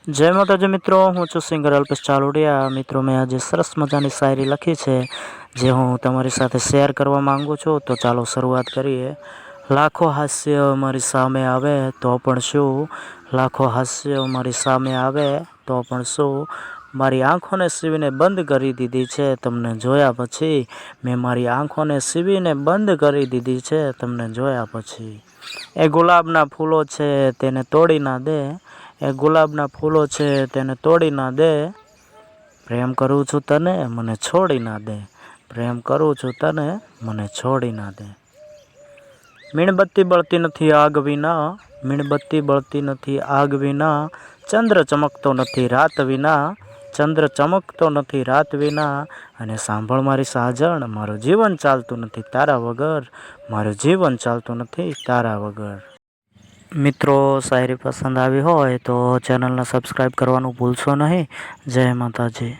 जय माताजी मित्रों, हूँ छूं सिंगर अल्पेश चालोडिया। मित्रों, मैं आज सरस मजानी शायरी लखी है जे हूँ तमारी साथे शेर करवा मांगू छूं। तो चालो शुरुआत करिए। लाखों हास्य अमारी सामे आवे तो पण शुं, लाखों हास्य अमारी सामे आवे तो पण शुं, मारी आँखोने સીવીને બંધ કરી દીધી છે તમને જોયા પછી। મેં મારી આँખોને સીવીને બંધ કરી દીધી છે તમને જોયા પછી। એ ગુલાબના ફૂલો છે તેને તોડી ના દે, એ ગુલાબના ફૂલો છે તેને તોડી ના દે। પ્રેમ કરું છું તને મને છોડી ના દે, પ્રેમ કરું છું તને મને છોડી ના દે। મીણબત્તી બળતી નથી આગ વિના, મીણબત્તી બળતી નથી આગ વિના, ચંદ્ર ચમકતો નથી રાત વિના, ચંદ્ર ચમકતો નથી રાત વિના। અને સાંભળ મારી સાજણ, મારું જીવન ચાલતું નથી તારા વગર, મારું જીવન ચાલતું નથી તારા વગર। મિત્રો, શાયરી પસંદ આવી હોય તો ચેનલને સબસ્ક્રાઈબ કરવાનું ભૂલશો નહીં। જય માતાજી।